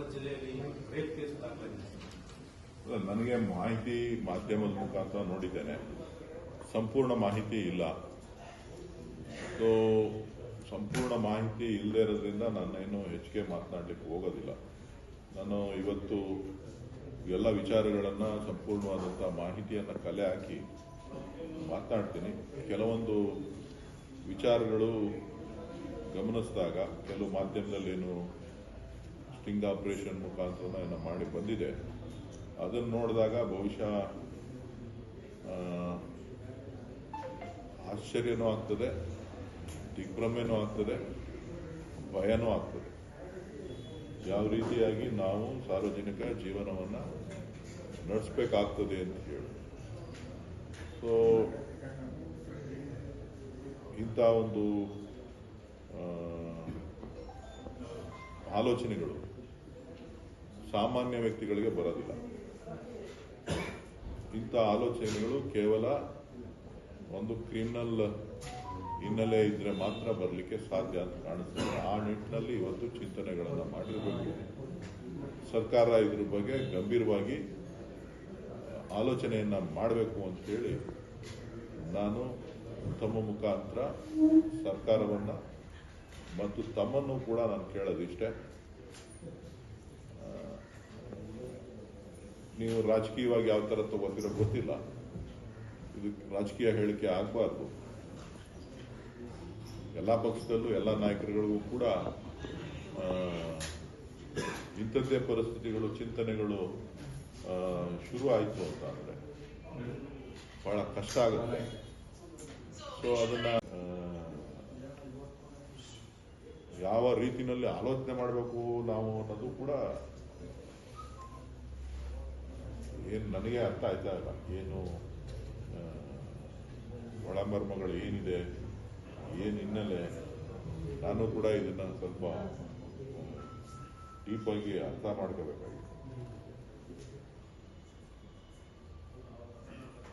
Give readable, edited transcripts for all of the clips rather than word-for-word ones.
ನಿಮ್ಮ ಜಿಲ್ಲೆಯಲ್ಲಿ rape case ದಾಖಲಾಗಿದೆ? ನನಗೆ ಮಾಹಿತಿ ಮಾಧ್ಯಮದ ಮುಖಾಂತರ ನೋಡಿದ್ದೇನೆ, ಸಂಪೂರ್ಣ ಮಾಹಿತಿ ಇಲ್ಲ. ಸೊ ಸಂಪೂರ್ಣ ಮಾಹಿತಿ ಇಲ್ಲದೆ ಇರೋದ್ರಿಂದ ನಾನೇನು ಹೆಚ್ಚಿಗೆ ಮಾತನಾಡಲಿಕ್ಕೆ ಹೋಗೋದಿಲ್ಲ. ನಾನು ಇವತ್ತು ಎಲ್ಲ ವಿಚಾರಗಳನ್ನು ಸಂಪೂರ್ಣವಾದಂಥ ಮಾಹಿತಿಯನ್ನು ಕಲೆ ಹಾಕಿ ಮಾತನಾಡ್ತೀನಿ. ಕೆಲವೊಂದು ವಿಚಾರಗಳು ಗಮನಿಸಿದಾಗ ಕೆಲವು ಮಾಧ್ಯಮದಲ್ಲೇನು ಸ್ಟಿಂಗ್ ಆಪರೇಷನ್ ಮುಖಾಂತರ ಏನೋ ಮಾಡಿ ಬಂದಿದೆ, ಅದನ್ನು ನೋಡಿದಾಗ ಬಹುಶಃ ಆಶ್ಚರ್ಯನೂ ಆಗ್ತದೆ, ದಿಗ್ಭ್ರಮೆನೂ ಆಗ್ತದೆ, ಭಯನೂ ಆಗ್ತದೆ. ಯಾವ ರೀತಿಯಾಗಿ ನಾವು ಸಾರ್ವಜನಿಕ ಜೀವನವನ್ನು ನಡೆಸಬೇಕಾಗ್ತದೆ ಅಂತ ಹೇಳಿ. ಸೊ ಇಂಥ ಒಂದು ಆಲೋಚನೆಗಳು ಸಾಮಾನ್ಯ ವ್ಯಕ್ತಿಗಳಿಗೆ ಬರೋದಿಲ್ಲ. ಇಂಥ ಆಲೋಚನೆಗಳು ಕೇವಲ ಒಂದು ಕ್ರಿಮಿನಲ್ ಹಿನ್ನೆಲೆ ಇದ್ರೆ ಮಾತ್ರ ಬರಲಿಕ್ಕೆ ಸಾಧ್ಯ ಅಂತ ಕಾಣಿಸ್ತದೆ. ಆ ನಿಟ್ಟಿನಲ್ಲಿ ಇವತ್ತು ಚಿಂತನೆಗಳನ್ನು ಮಾಡಿರಬೇಕು. ಸರ್ಕಾರ ಇದ್ರ ಬಗ್ಗೆ ಗಂಭೀರವಾಗಿ ಆಲೋಚನೆಯನ್ನ ಮಾಡಬೇಕು ಅಂತೇಳಿ ನಾನು ತಮ್ಮ ಮುಖಾಂತರ ಸರ್ಕಾರವನ್ನು ಮತ್ತು ತಮ್ಮನ್ನು ಕೂಡ ನಾನು ಕೇಳೋದಿಷ್ಟೇ, ನೀವು ರಾಜಕೀಯವಾಗಿ ಯಾವ ಥರ ತಗೋತಿರೋ ಗೊತ್ತಿಲ್ಲ, ಇದು ರಾಜಕೀಯ ಹೇಳಿಕೆ ಆಗಬಾರ್ದು. ಎಲ್ಲ ಪಕ್ಷದಲ್ಲೂ ಎಲ್ಲ ನಾಯಕರುಗಳಿಗೂ ಕೂಡ ಇಂಥದ್ದೇ ಪರಿಸ್ಥಿತಿಗಳು, ಚಿಂತನೆಗಳು ಶುರು ಆಯಿತು ಅಂತ ಅಂದರೆ ಬಹಳ ಕಷ್ಟ ಆಗುತ್ತೆ. ಸೊ ಅದನ್ನ ಯಾವ ರೀತಿಯಲ್ಲಿ ಆಲೋಚನೆ ಮಾಡಬೇಕು ನಾವು ಅನ್ನೋದು ಕೂಡ ಏನು ನನಗೆ ಅರ್ಥ ಆಯ್ತಾ ಇಲ್ಲ. ಏನು ಒಳಮರ್ಮಗಳು ಏನಿದೆ, ಏನು ಹಿನ್ನೆಲೆ, ನಾನು ಕೂಡ ಇದನ್ನ ಸ್ವಲ್ಪ ಡೀಪ್ ಆಗಿ ಅರ್ಥ ಮಾಡ್ಕೋಬೇಕಾಗಿದೆ.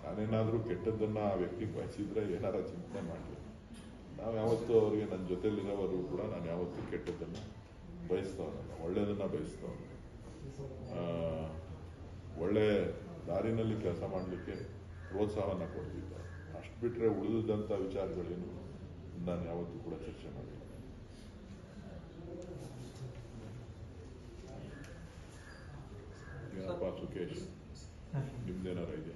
ನಾನೇನಾದ್ರೂ ಕೆಟ್ಟದ್ದನ್ನ ಆ ವ್ಯಕ್ತಿಗೆ ಬಯಸಿದ್ರೆ ಏನಾರ ಚಿಂತನೆ ಮಾಡಲಿ. ನಾವು ಯಾವತ್ತೂ ಅವರಿಗೆ ನನ್ನ ಜೊತೆಲಿರೋವರೆಗೂ ಕೂಡ ನಾನು ಯಾವತ್ತೂ ಕೆಟ್ಟದ್ದನ್ನು ಬಯಸ್ತವನಲ್ಲ, ಒಳ್ಳೆಯದನ್ನ ಬಯಸ್ತವನು. ಒಳ್ಳೆ ದಾರಿನಲ್ಲಿ ಕೆಲಸ ಮಾಡಲಿಕ್ಕೆ ಪ್ರೋತ್ಸಾಹವನ್ನು ಕೊಡ್ತಿದ್ದ. ಅಷ್ಟು ಬಿಟ್ಟರೆ ಉಳಿದಂಥ ವಿಚಾರಗಳೇನು ನಾನು ಯಾವತ್ತೂ ಕೂಡ ಚರ್ಚೆ ಮಾಡಿಲ್ಲ. ಏನಪ್ಪ ಸುಖೇಶ್, ನಿಮ್ದೇನಾರ ಇದೆ?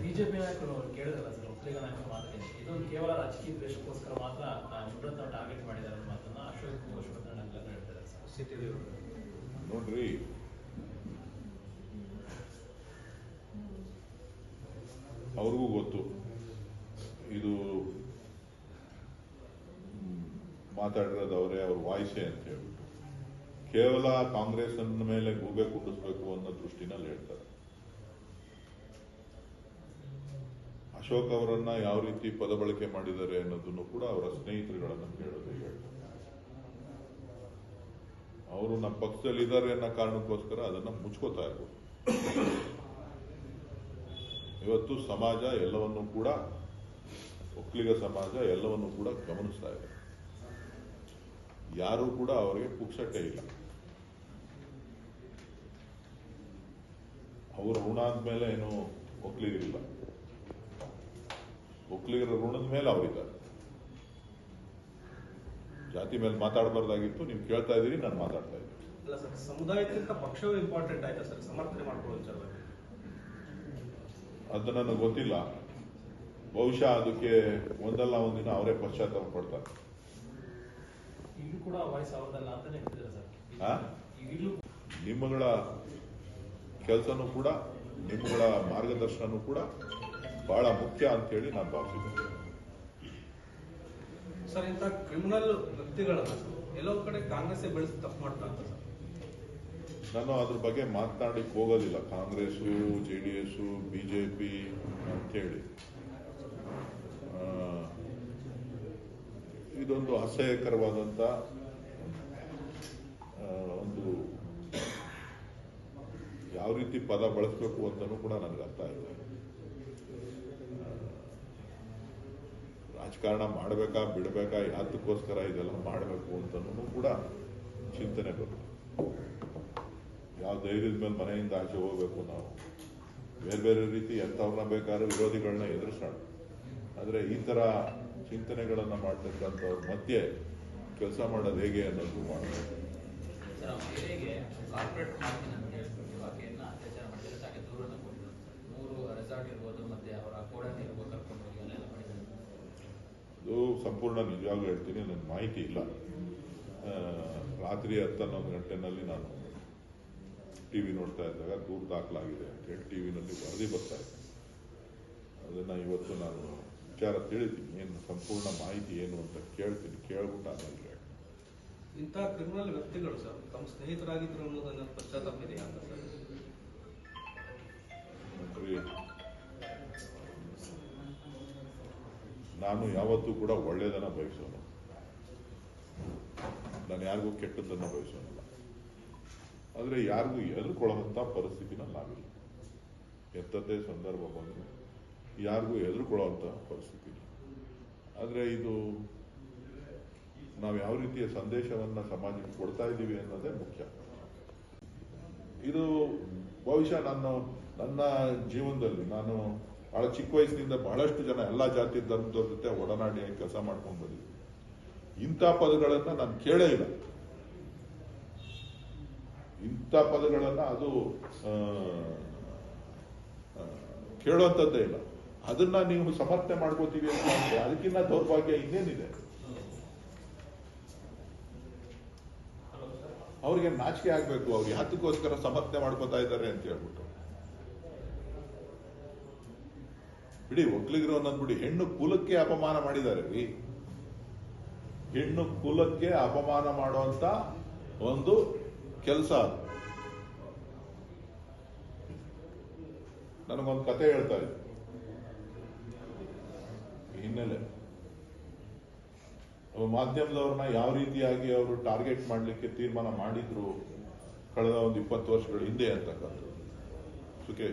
ಬಿಜೆಪಿ ನಾಯಕರು ಕೇಳಿದ್ರಲ್ಲ ಸರ್, ಒಕ್ಕಲಿಗ ನಾಯಕರು ಮಾತಾಡಿದ್ರು, ಇದೊಂದು ಕೇವಲ ರಾಜಕೀಯ ದ್ವೇಷಕ್ಕೋಸ್ಕರ ಮಾತ್ರ ಮುದ್ರತ್ನ ಟಾರ್ಗೆಟ್ ಮಾಡಿದ್ದಾರೆ ಅನ್ನೋ ಮಾತನ್ನ ಅಶೋಕ್ ಹೇಳ್ತಾರೆ ಸರ್. ನೋಡ್ರಿ, ಅವ್ರಿಗೂ ಗೊತ್ತು ಇದು ಮಾತಾಡಿರೋದು ಅವರೇ, ಅವ್ರ ವಾಯ್ಸೇ ಅಂತ ಹೇಳ್ಬಿಟ್ಟು ಕೇವಲ ಕಾಂಗ್ರೆಸ್ ಮೇಲೆ ಗೂಬೆ ಕುಟ್ಟಿಸ್ಬೇಕು ಅನ್ನೋ ದೃಷ್ಟಿನಲ್ಲಿ ಹೇಳ್ತಾರೆ. ಅಶೋಕ್ ಅವರನ್ನ ಯಾವ ರೀತಿ ಪದ ಬಳಕೆ ಮಾಡಿದ್ದಾರೆ ಅನ್ನೋದನ್ನು ಕೂಡ ಅವರ ಸ್ನೇಹಿತರುಗಳನ್ನು ಕೇಳೋದು ಹೇಳ್ತಾರೆ. ಅವರು ನಮ್ಮ ಪಕ್ಷದಲ್ಲಿ ಇದ್ದಾರೆ ಅನ್ನೋ ಕಾರಣಕ್ಕೋಸ್ಕರ ಅದನ್ನ ಮುಚ್ಕೋತಾ ಇರ್ಬೋದು. ಇವತ್ತು ಸಮಾಜ ಎಲ್ಲವನ್ನೂ ಕೂಡ, ಒಕ್ಕಲಿಗ ಸಮಾಜ ಎಲ್ಲವನ್ನೂ ಕೂಡ ಗಮನಿಸ್ತಾ ಇದೆ. ಯಾರೂ ಕೂಡ ಅವರಿಗೆ ಪುಕ್ಸಟ್ಟೆ ಇಲ್ಲ. ಅವರ ಋಣ ಅಂದ್ಮೇಲೆ ಏನು ಒಕ್ಕಲಿಗರಿಲ್ಲ, ಒಕ್ಕಲಿಗರ ಋಣದ ಮೇಲೆ ಅವರಿದ್ದಾರೆ. ಜಾತಿ ಮೇಲೆ ಮಾತಾಡಬಾರ್ದಾಗಿತ್ತು, ನೀವು ಕೇಳ್ತಾ ಇದ್ದೀರಿ, ನಾನು ಮಾತಾಡ್ತಾ ಇದ್ದೀನಿ. ಅಲ್ಲ ಸರ್, ಸಮುದಾಯಕ್ಕಿಂತ ಪಕ್ಷವೇ ಇಂಪಾರ್ಟೆಂಟ್ ಆಯ್ತಾ ಸರ್ ಸಮರ್ಥನೆ ಮಾಡ್ಕೊಳ್ಳೋ ವಿಚಾರವಾಗಿ? ಅದು ನನಗೆ ಗೊತ್ತಿಲ್ಲ. ಬಹುಶಃ ಅದಕ್ಕೆ ಒಂದಲ್ಲ ಒಂದಿನ ಅವರೇ ಪಶ್ಚಾತ್ತಾಪ ಪಡ್ತಾರೆ. ಈಗಲೂ ಕೂಡ ವಾಯ್ಸ್ ಅವ್ರದಲ್ಲ ಅಂತಾನೆ ಹೇಳ್ತಿದ್ದಾರೆ ಸರ್. ಈಗಲೂ ನಿಮ್ಮಗಳ ಕೆಲಸನೂ ಕೂಡ, ನಿಮ್ಮಗಳ ಮಾರ್ಗದರ್ಶನನೂ ಕೂಡ ಬಹಳ ಮುಖ್ಯ ಅಂತೇಳಿ ನಾನು ಭಾವಿಸಿದ್ದೇನೆ. ಸರ್, ಇಂಥ ಕ್ರಿಮಿನಲ್ ವ್ಯಕ್ತಿಗಳನ್ನ ಎಲ್ಲೋ ಕಡೆ ಕಾಂಗ್ರೆಸ್ ಬೆಳೆಸಿ ತಪ್ಪು ಮಾಡ್ತಾ ಅಂತ ಸರ್. ನಾನು ಅದ್ರ ಬಗ್ಗೆ ಮಾತನಾಡಲಿಕ್ಕೆ ಹೋಗೋದಿಲ್ಲ. ಕಾಂಗ್ರೆಸ್ಸು, JDS, ಬಿಜೆಪಿ ಅಂತೇಳಿ ಇದೊಂದು ಅಸಹ್ಯಕರವಾದಂಥ ಒಂದು ಯಾವ ರೀತಿ ಪದ ಬಳಸಬೇಕು ಅಂತಲೂ ಕೂಡ ನನಗೆ ಅರ್ಥ ಆಗಿದೆ. ರಾಜಕಾರಣ ಮಾಡಬೇಕಾ ಬಿಡಬೇಕಾ, ಯಾತಕ್ಕೋಸ್ಕರ ಇದೆಲ್ಲ ಮಾಡಬೇಕು ಅಂತನೂ ಕೂಡ ಚಿಂತನೆ ಬರುತ್ತೆ. ಯಾವ ಧೈರ್ಯದ ಮೇಲೆ ಮನೆಯಿಂದ ಆಚೆ ಹೋಗ್ಬೇಕು ನಾವು. ಬೇರೆ ಬೇರೆ ರೀತಿ ಎಂಥವ್ರನ್ನ ಬೇಕಾದ್ರೂ ವಿರೋಧಿಗಳನ್ನ ಎದುರಿಸೋಣ. ಆದರೆ ಈ ಥರ ಚಿಂತನೆಗಳನ್ನು ಮಾಡ್ತಕ್ಕಂಥವ್ರ ಮಧ್ಯೆ ಕೆಲಸ ಮಾಡೋದು ಹೇಗೆ ಅನ್ನೋದು ಮಾಡಬೇಕು. ಸರ್, ಅವ್ರ ಏರಿಯಾಗೆ ಕಾರ್ಪೊರೇಟ್ ಮಾಡ್ತೀನಿ ಅಂತ ಹೇಳ್ಬಿಟ್ಟು ಆಕೆಯನ್ನ ಅತ್ಯಾಚಾರ ಮಾಡಿದ್ರೆ ಆಕೆ ದೂರನ್ನ ಕೊಟ್ಟಿದ್ರು. 3 ರೆಸಾರ್ಟ್ ಇರ್ಬೋದು, ಮತ್ತೆ ಅವರ ಕೋಡನ್ ಇರ್ಬೋದು, ಕರ್ಕೊಂಡು ಹೋಗಿ ಅಲ್ಲೆಲ್ಲ ಮಾಡಿದ್ದಾರೆ. ಅದು ಸಂಪೂರ್ಣ ನಿಜವಾಗ್ಲೂ ಹೇಳ್ತೀನಿ, ನನ್ನ ಮಾಹಿತಿ ಇಲ್ಲ. ರಾತ್ರಿ 10-11 ಗಂಟೆನಲ್ಲಿ ನಾನು ಟಿವಿ ನೋಡ್ತಾ ಇದ್ದಾಗ ದೂರ ದಾಖಲಾಗಿದೆ ಅಂತೇಳಿ ಟಿವಿನಲ್ಲಿ ವರದಿ ಬರ್ತಾ ಇದೆ. ಅದನ್ನು ಇವತ್ತು ನಾನು ವಿಚಾರ ತಿಳಿತೀನಿ, ಏನು ಸಂಪೂರ್ಣ ಮಾಹಿತಿ ಏನು ಅಂತ ಕೇಳ್ತೀನಿ. ಕೇಳ್ಬಿಟ್ಟು ಆಮೇಲೆ ಇಂತಹ ಕ್ರಿಮಿನಲ್ ವ್ಯಕ್ತಿಗಳು ಸರ್ ತಮ್ಮ ಸ್ನೇಹಿತರಾಗಿದ್ರು ಅನ್ನೋದನ್ನ ಪಶ್ಚಾತ್ತಾಪ ಇದೆಯಾ ಅಂತ ಸರ್? ನೋಡ್ರಿ, ನಾನು ಯಾವತ್ತೂ ಕೂಡ ಒಳ್ಳೆಯದನ್ನು ಬಯಸೋನು, ನಾನು ಯಾರಿಗೂ ಕೆಟ್ಟದ್ದನ್ನು ಬಯಸೋನಲ್ಲ. ಆದರೆ ಯಾರಿಗೂ ಎದುರ್ಕೊಳ್ಳೋಂಥ ಪರಿಸ್ಥಿತಿನ ನಾವಿಲ್ಲ. ಎಂಥದ್ದೇ ಸಂದರ್ಭ ಬಂದು ಯಾರಿಗೂ ಎದುರ್ಕೊಳ್ಳೋಂಥ ಪರಿಸ್ಥಿತಿ. ಆದರೆ ಇದು ನಾವು ಯಾವ ರೀತಿಯ ಸಂದೇಶವನ್ನು ಸಮಾಜಕ್ಕೆ ಕೊಡ್ತಾ ಇದ್ದೀವಿ ಅನ್ನೋದೇ ಮುಖ್ಯ. ಇದು ಬಹುಶಃ ನನ್ನ ಜೀವನದಲ್ಲಿ ನಾನು ಬಹಳ ಚಿಕ್ಕ ವಯಸ್ಸಿನಿಂದ ಬಹಳಷ್ಟು ಜನ ಎಲ್ಲ ಜಾತಿ ಧರ್ಮದವ್ರ ಜೊತೆ ಒಡನಾಡಿ ಕೆಲಸ ಮಾಡ್ಕೊಂಡು ಬಂದಿದ್ದೆ. ಇಂಥ ಪದಗಳನ್ನು ನಾನು ಕೇಳೇ ಇಲ್ಲ. ಇಂಥ ಪದಗಳನ್ನು ಅದು ಕೇಳುವಂಥದ್ದೇ ಇಲ್ಲ. ಅದನ್ನ ನೀವು ಸಮರ್ಥನೆ ಮಾಡ್ಕೋತೀವಿ ಅಂತ ಅಂದ್ರೆ ಅದಕ್ಕಿಂತ ದೌರ್ಭಾಗ್ಯ ಇನ್ನೇನಿದೆ? ಅವ್ರಿಗೆ ನಾಚಿಕೆ ಆಗ್ಬೇಕು, ಅವ್ರು ಯಾತಕ್ಕೋಸ್ಕರ ಸಮರ್ಥನೆ ಮಾಡ್ಕೋತಾ ಇದ್ದಾರೆ ಅಂತ ಹೇಳ್ಬಿಟ್ಟು. ಬಿಡಿ, ಒಕ್ಕಲಿಗರು ಅನ್ನೋದು ಬಿಡಿ, ಹೆಣ್ಣು ಕುಲಕ್ಕೆ ಅಪಮಾನ ಮಾಡಿದ್ದಾರೆ ರೀ. ಹೆಣ್ಣು ಕುಲಕ್ಕೆ ಅಪಮಾನ ಮಾಡುವಂತ ಒಂದು ಕೆಲಸ. ನನಗೊಂದು ಕತೆ ಹೇಳ್ತಾ ಇದ್ದೆ ಹಿನ್ನೆಲೆ. ಮಾಧ್ಯಮದವ್ರನ್ನ ಯಾವ ರೀತಿಯಾಗಿ ಅವರು ಟಾರ್ಗೆಟ್ ಮಾಡಲಿಕ್ಕೆ ತೀರ್ಮಾನ ಮಾಡಿದ್ರು ಕಳೆದ ಒಂದು 20 ವರ್ಷಗಳ ಹಿಂದೆ ಅಂತಕ್ಕಂಥದ್ದು. ಸುಖೆ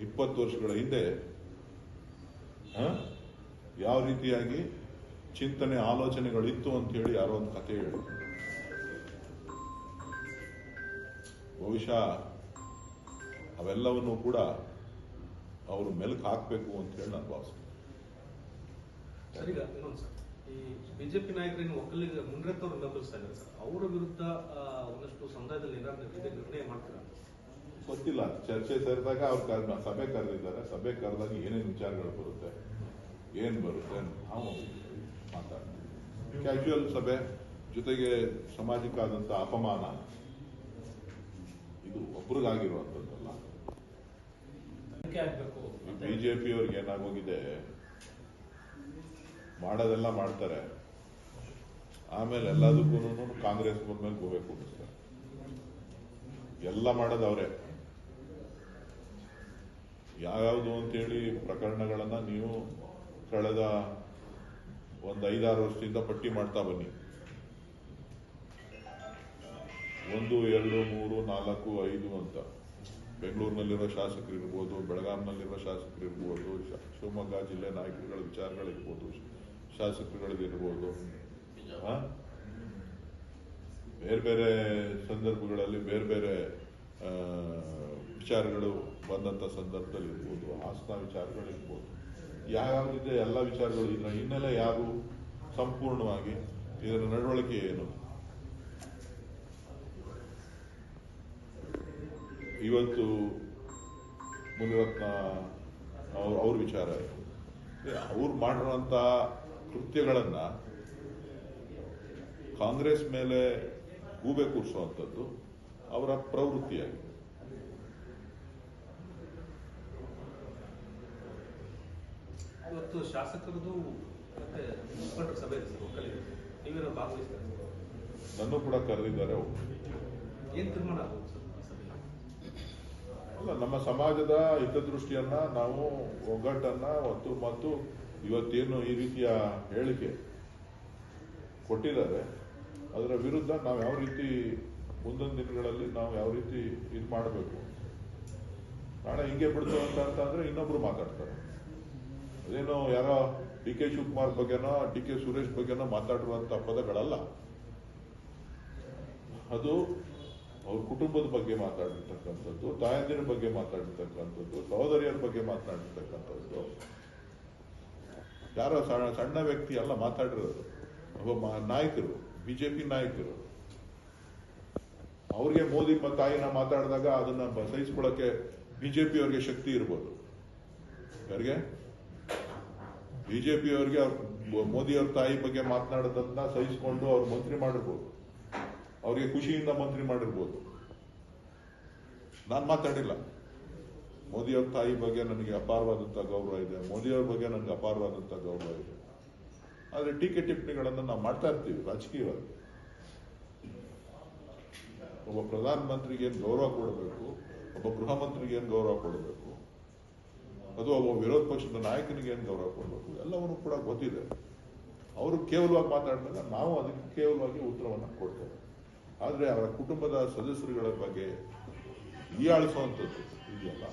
20 ವರ್ಷಗಳ ಹಿಂದೆ ಯಾವ ರೀತಿಯಾಗಿ ಚಿಂತನೆ ಆಲೋಚನೆಗಳಿತ್ತು ಅಂತ ಹೇಳಿ ಯಾರೋ ಒಂದು ಕತೆ ಹೇಳಿದ್ರು. ಬಹುಶಃ ಅವೆಲ್ಲವನ್ನು ಕೂಡ ಅವರು ಮೆಲುಕು ಹಾಕಬೇಕು ಅಂತ ಹೇಳಿ ನಾನು ಭಾವಿಸ್ತೀನಿ. ಸರ್, ಈಗ ಇನ್ನೊಂದು ಸರ್, ಈ ಬಿಜೆಪಿ ನಾಯಕರೇನು ಒಕ್ಕಲಿಗ ಮುನ್ರೆತ್ತವ್ರು ಬೆಂಬಲಿಸ್ತಾ ಇದ್ದಾರೆ ಸರ್, ಅವರ ವಿರುದ್ಧ ಒಂದಷ್ಟು ಸಮುದಾಯದಲ್ಲಿ ಏನಾದ್ರು ನಿರ್ಣಯ ಮಾಡ್ತೀರಾ? ಗೊತ್ತಿಲ್ಲ. ಚರ್ಚೆ ಸೇರಿದಾಗ ಅವ್ರು ಸಭೆ ಕರೆದಿದ್ದಾರೆ. ಸಭೆ ಕರೆದಾಗ ಏನೇನು ವಿಚಾರಗಳು ಬರುತ್ತೆ, ಏನ್ ಬರುತ್ತೆ ನಾವು ಮಾತಾಡ್ತೀವಿ. ಕ್ಯಾಶುವಲ್ ಸಭೆ ಜೊತೆಗೆ ಸಾಮಾಜಿಕವಾದಂಥ ಅಪಮಾನ ಇದು ಒಬ್ರಿಗಾಗಿರುವಂಥದ್ದಲ್ಲ. ಬಿಜೆಪಿ ಅವ್ರಿಗೆ ಏನಾಗೋಗಿದೆ, ಮಾಡೋದೆಲ್ಲ ಮಾಡ್ತಾರೆ, ಆಮೇಲೆ ಎಲ್ಲದಕ್ಕೂ ಕಾಂಗ್ರೆಸ್ ಬಂದ್ಮೇಲೆ ಹೋಗ್ಬೇಕು ಅನ್ನಿಸ್ತಾರೆ. ಎಲ್ಲ ಮಾಡೋದು ಅವರೇ. ಯಾವ್ಯಾವುದು ಅಂತೇಳಿ ಪ್ರಕರಣಗಳನ್ನ ನೀವು ಕಳೆದ ಒಂದು 5-6 ವರ್ಷದಿಂದ ಪಟ್ಟಿ ಮಾಡ್ತಾ ಬನ್ನಿ. 1, 2, 3, 4, 5 ಅಂತ ಬೆಂಗಳೂರಿನಲ್ಲಿರೋ ಶಾಸಕರು ಇರ್ಬೋದು, ಬೆಳಗಾಂನಲ್ಲಿರೋ ಶಾಸಕರು ಇರ್ಬೋದು, ಶಿವಮೊಗ್ಗ ಜಿಲ್ಲೆ ನಾಯಕರುಗಳ ವಿಚಾರಗಳಿರ್ಬೋದು, ಶಾಸಕರುಗಳಿಗಿರ್ಬೋದು, ಬೇರೆ ಬೇರೆ ಸಂದರ್ಭಗಳಲ್ಲಿ ಬೇರೆ ಬೇರೆ ವಿಚಾರಗಳು ಬಂದಂಥ ಸಂದರ್ಭದಲ್ಲಿ ಇರ್ಬೋದು, ಹಾಸನ ವಿಚಾರಗಳಿರ್ಬೋದು, ಯಾವ್ಯಾವುದಿದೆ ಎಲ್ಲ ವಿಚಾರಗಳು. ಇದರ ಹಿನ್ನೆಲೆ ಯಾರು ಸಂಪೂರ್ಣವಾಗಿ ಇದರ ನಡವಳಿಕೆ ಏನು? ಇವತ್ತು ಮುನಿರತ್ನ ಅವ್ರ ವಿಚಾರ, ಅವ್ರು ಮಾಡಿರುವಂಥ ಕೃತ್ಯಗಳನ್ನ ಕಾಂಗ್ರೆಸ್ ಮೇಲೆ ಗೂಬೆ ಕೂರಿಸುವಂಥದ್ದು ಅವರ ಪ್ರವೃತ್ತಿಯಾಗಿದೆ. ಇವತ್ತು ಶಾಸಕರದು ಮತ್ತೆ ಮುಖಂಡರ ಸಭೆ ಇದೆ ಸರ್, ಒಕ್ಕಲಿಗರು ನೀವೇನೋ ಭಾಗವಹಿಸ್ತಾರೆ? ನನ್ನೂ ಕೂಡ ಕರೆದಿದ್ದಾರೆ. ಏನ್ ತೀರ್ಮಾನ ಆಗ್ಬೋದು ಸರ್ ಈ ಸಭೆಯಲ್ಲಿ? ಅಲ್ಲ, ನಮ್ಮ ಸಮಾಜದ ಹಿತದೃಷ್ಟಿಯನ್ನ ನಾವು ಒಗ್ಗಟ್ಟನ್ನ ಮತ್ತು ಇವತ್ತೇನು ಈ ರೀತಿಯ ಹೇಳಿಕೆ ಕೊಟ್ಟಿದ್ದಾರೆ ಅದರ ವಿರುದ್ಧ ನಾವು ಯಾವ ರೀತಿ ಮುಂದಿನ ದಿನಗಳಲ್ಲಿ ನಾವು ಯಾವ ರೀತಿ ಇದು ಮಾಡಬೇಕು. ನಾಳೆ ಹಿಂಗೆ ಬಿಡ್ತು ಅಂತಂದ್ರೆ ಇನ್ನೊಬ್ರು ಮಾತಾಡ್ತಾರೆ. ಅದೇನೋ ಯಾರೋ ಡಿ ಕೆ ಶಿವಕುಮಾರ್ ಬಗ್ಗೆನೋ ಡಿ ಕೆ ಸುರೇಶ್ ಬಗ್ಗೆನೋ ಮಾತಾಡಿರುವಂತ ಪದಗಳಲ್ಲ. ಅದು ಅವ್ರ ಕುಟುಂಬದ ಬಗ್ಗೆ ಮಾತಾಡಿರ್ತಕ್ಕಂಥದ್ದು, ತಾಯಂದಿರ ಬಗ್ಗೆ ಮಾತಾಡಿರ್ತಕ್ಕಂಥದ್ದು, ಸಹೋದರಿಯರ ಬಗ್ಗೆ ಮಾತಾಡಿರ್ತಕ್ಕಂಥದ್ದು. ಯಾರೋ ಸಣ್ಣ ವ್ಯಕ್ತಿ ಎಲ್ಲ ಮಾತಾಡಿರೋದು. ಒಬ್ಬ ನಾಯಕರು, ಬಿಜೆಪಿ ನಾಯಕರು, ಅವ್ರಿಗೆ ಮೋದಿ ತಾಯಿನ ಮಾತಾಡಿದಾಗ ಅದನ್ನ ಸಹಿಸ್ಕೊಳ್ಳೋಕೆ ಬಿಜೆಪಿ ಅವ್ರಿಗೆ ಶಕ್ತಿ ಇರ್ಬೋದು. ಯಾರಿಗೆ? ಬಿಜೆಪಿ ಅವ್ರಿಗೆ ಮೋದಿ ಅವ್ರ ತಾಯಿ ಬಗ್ಗೆ ಮಾತನಾಡೋದನ್ನ ಸಹಿಸಿಕೊಂಡು ಅವ್ರು ಮಂತ್ರಿ ಮಾಡಿರ್ಬೋದು, ಅವ್ರಿಗೆ ಖುಷಿಯಿಂದ ಮಂತ್ರಿ ಮಾಡಿರ್ಬೋದು. ನಾನು ಮಾತಾಡಿಲ್ಲ. ಮೋದಿ ಅವ್ರ ತಾಯಿ ಬಗ್ಗೆ ನನಗೆ ಅಪಾರವಾದಂಥ ಗೌರವ ಇದೆ, ಮೋದಿ ಅವ್ರ ಬಗ್ಗೆ ನನಗೆ ಅಪಾರವಾದಂಥ ಗೌರವ ಇದೆ. ಆದರೆ ಟೀಕೆ ಟಿಪ್ಪಣಿಗಳನ್ನು ನಾವು ಮಾಡ್ತಾ ಇರ್ತೀವಿ ರಾಜಕೀಯವಾಗಿ. ಒಬ್ಬ ಪ್ರಧಾನಮಂತ್ರಿಗೆ ಏನು ಗೌರವ ಕೊಡಬೇಕು, ಒಬ್ಬ ಗೃಹ ಮಂತ್ರಿಗೆ ಏನು ಗೌರವ ಕೊಡಬೇಕು, ಅದು ಒಬ್ಬ ವಿರೋಧ ಪಕ್ಷದ ನಾಯಕನಿಗೆ ಏನು ಗೌರವ ಕೊಡಬೇಕು, ಎಲ್ಲವನ್ನೂ ಕೂಡ ಗೊತ್ತಿದೆ. ಅವರು ಕೇವಲವಾಗಿ ಮಾತಾಡಿದಾಗ ನಾವು ಅದಕ್ಕೆ ಕೇವಲವಾಗಿ ಉತ್ತರವನ್ನು ಕೊಡ್ತೇವೆ. ಆದರೆ ಅವರ ಕುಟುಂಬದ ಸದಸ್ಯರುಗಳ ಬಗ್ಗೆ ಹೀಯಾಳಿಸುವಂಥದ್ದು ಇದೆಯಲ್ಲ,